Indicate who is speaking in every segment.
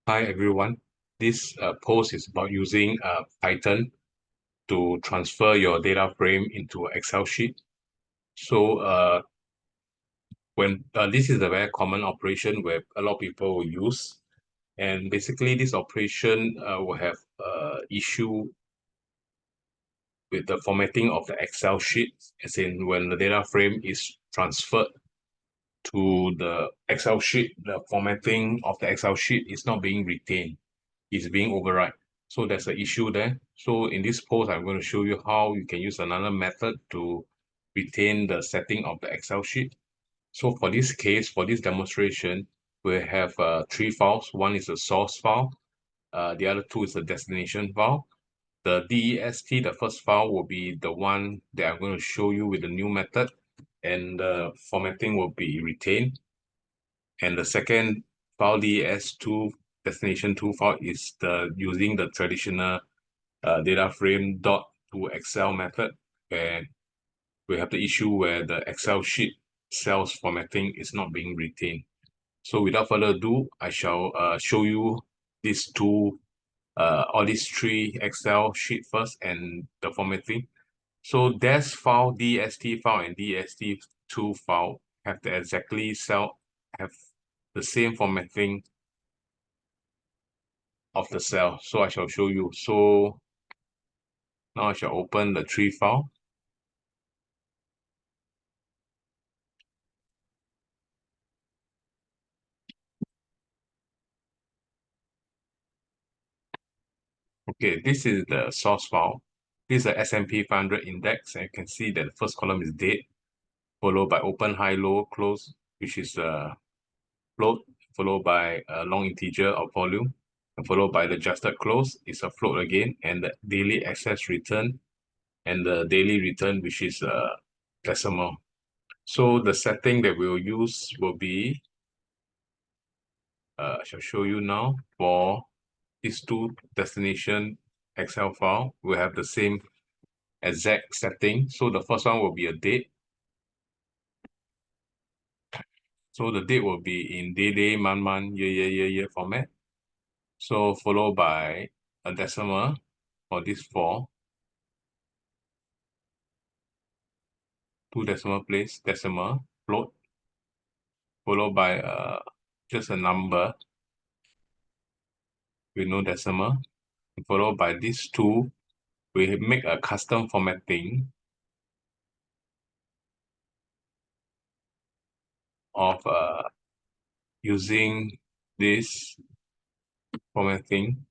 Speaker 1: Hi everyone. This post is about using Python to transfer your data frame into an Excel sheet. So when this is a very common operation where a lot of people will use, and basically this operation will have issue with the formatting of the Excel sheet, as in when the data frame is transferred to the Excel sheet, the formatting of the Excel sheet is not being retained. Is being override. So there's an issue there. So in this post, I'm going to show you how you can use another method to retain the setting of the Excel sheet. So for this case, for this demonstration, we have three files. One is a source file. The other two is a destination file. The DEST, the first file, will be the one that I'm going to show you with the new method, and the formatting will be retained. And the second file, DES2, destination2 file, is the using the traditional data frame dot to Excel method, where we have the issue where the Excel sheet cells formatting is not being retained. So without further ado, I shall show you these two, all these three Excel sheet first and the formatting. So DES file, DST file, and DST2 file have the exactly have the same formatting of the cell. So I shall show you. So now I shall open the tree file. Okay, this is the source file. This is the S&P 500 index, and you can see that the first column is date, followed by open, high, low, close, which is float, followed by a long integer of volume, and followed by the adjusted close is a float again, and the daily excess return, and the daily return, which is a decimal. So the setting that we'll use will be, I shall show you now, for these two destination Excel file, we have the same exact setting. So the first one will be a date. So the date will be in day, month, year format. So followed by a decimal for this four, two decimal place, decimal, float, followed by just a number with no decimal, followed by these two. We make a custom formatting of using this formatting,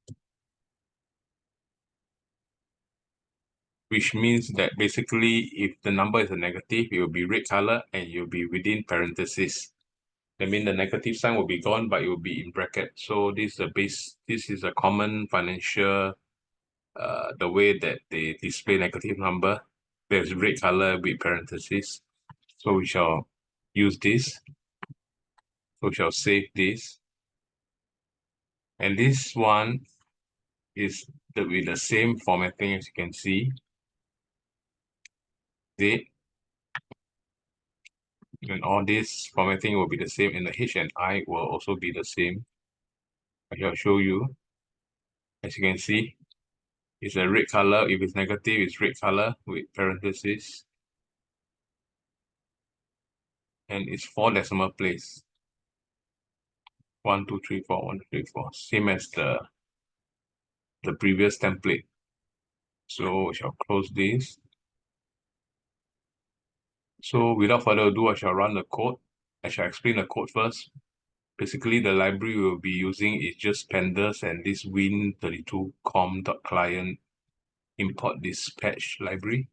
Speaker 1: which means that basically if the number is a negative, it will be red color and you'll be within parentheses. That means the negative sign will be gone, but it will be in bracket. So this is the base. This is a common financial, the way that they display negative number. There's red color with parentheses. So we shall use this. So we shall save this. And this one is with the same formatting as you can see. Date. And all this formatting will be the same, and the H and I will also be the same. I shall show you. As you can see, it's a red color. If it's negative, it's red color with parentheses. And it's 4 decimal place. 1, 2, 3, 4, 1, 2, 3, 4. Same as the previous template. So I shall close this. So without further ado, I shall run the code. I shall explain the code first. Basically, the library we'll be using is just Pandas and this win32com.client import dispatch library.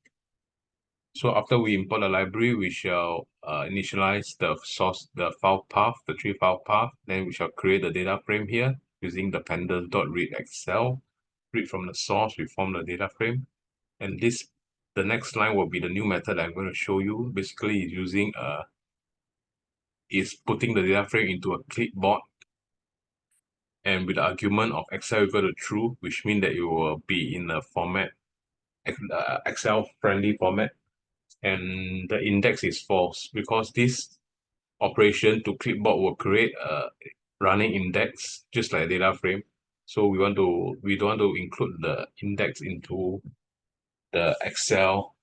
Speaker 1: So after we import the library, we shall initialize the source, the file path, the tree file path. Then we shall create the data frame here using the pandas.read Excel. Read from the source, we form the data frame. And the next line will be the new method I'm going to show you. Basically, is putting the data frame into a clipboard. And with the argument of Excel equal to true, which means that it will be in the format, Excel friendly format. And the index is false because this operation to clipboard will create a running index, just like a data frame. So we don't want to include the index into the Excel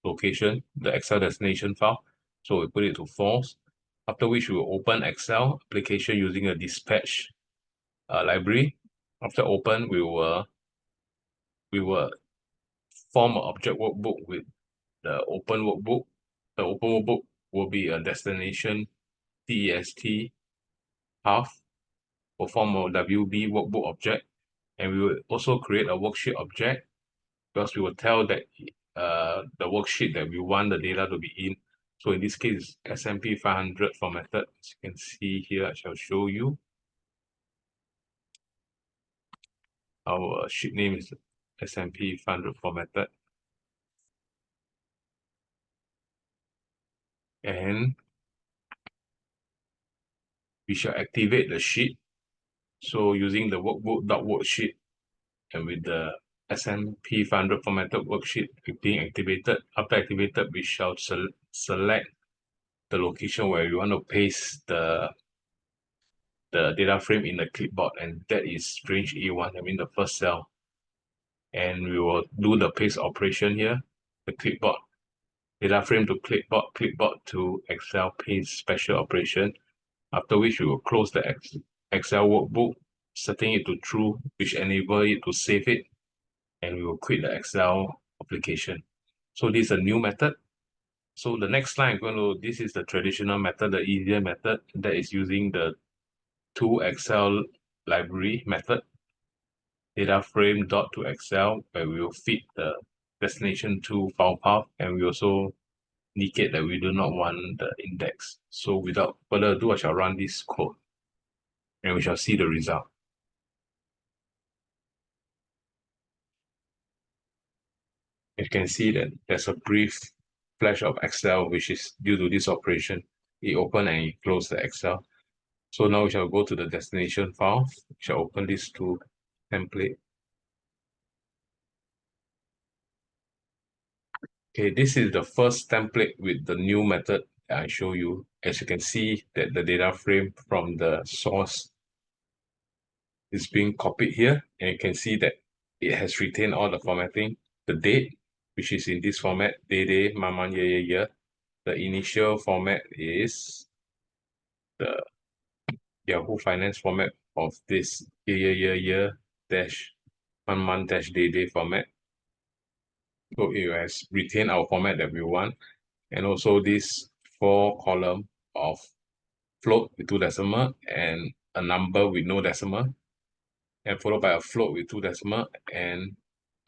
Speaker 1: location, the Excel destination file. So we put it to false. After which we will open Excel application using a dispatch library. After open, we will form an object workbook with the open workbook. The open workbook will be a destination test path will form a WB workbook object, and we will also create a worksheet object because we will tell that the worksheet that we want the data to be in. So in this case, SMP 500 formatted. As you can see here, I shall show you. Our sheet name is SMP 500 formatted. And we shall activate the sheet. So using the workbook.worksheet and with the SMP 500 formatted worksheet being activated, after activated, we shall select the location where we want to paste the data frame in the clipboard, and that is range A1, I mean the first cell. And we will do the paste operation here, the clipboard, data frame to clipboard, clipboard to Excel paste special operation, after which we will close the Excel workbook, setting it to true, which enable it to save it, and we will quit the Excel application. So this is a new method. So the next slide this is the traditional method, the easier method, that is using the to Excel library method, data frame dot to Excel, where we will feed the destination to file path, and we also indicate that we do not want the index. So without further ado, I shall run this code and we shall see the result. You can see that there's a brief flash of Excel, which is due to this operation. It open and it close the Excel. So now we shall go to the destination file. We shall open this to template. Okay, this is the first template with the new method that I show you. As you can see that the data frame from the source is being copied here, and you can see that it has retained all the formatting, the date, which is in this format, day, month, year. The initial format is the Yahoo Finance format of this year dash month dash day format. So it has retained our format that we want, and also this 4-column of float with 2 decimal and a number with no decimal, and followed by a float with 2 decimal and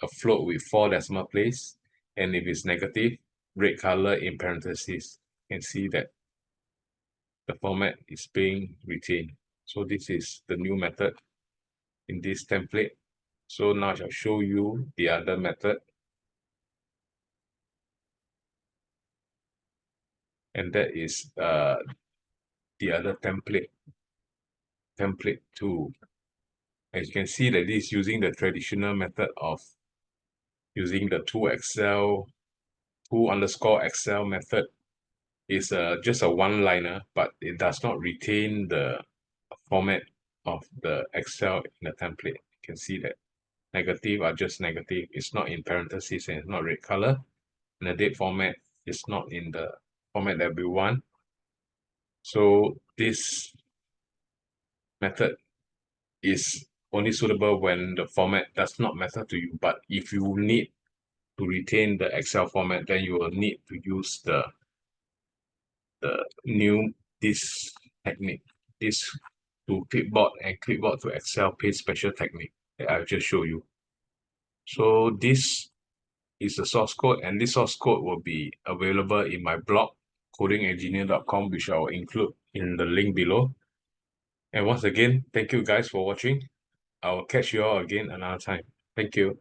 Speaker 1: a float with 4 decimal place. And if it's negative, red color in parentheses. You can see that the format is being retained. So this is the new method in this template. So now I shall show you the other method. And that is the other template 2. As you can see that this is using the traditional method of using the to_Excel method. Is just a one-liner, but it does not retain the format of the Excel in the template. You can see that negative are just negative. It's not in parentheses and it's not red color. And the date format is not in the format that we want. So this method is only suitable when the format does not matter to you. But if you need to retain the Excel format, then you will need to use the this technique, this to clipboard and clipboard to Excel paste special technique that I've just showed you. So this is the source code, and this source code will be available in my blog, codingengineer.com, which I will include in the link below. And once again, thank you guys for watching. I will catch you all again another time. Thank you.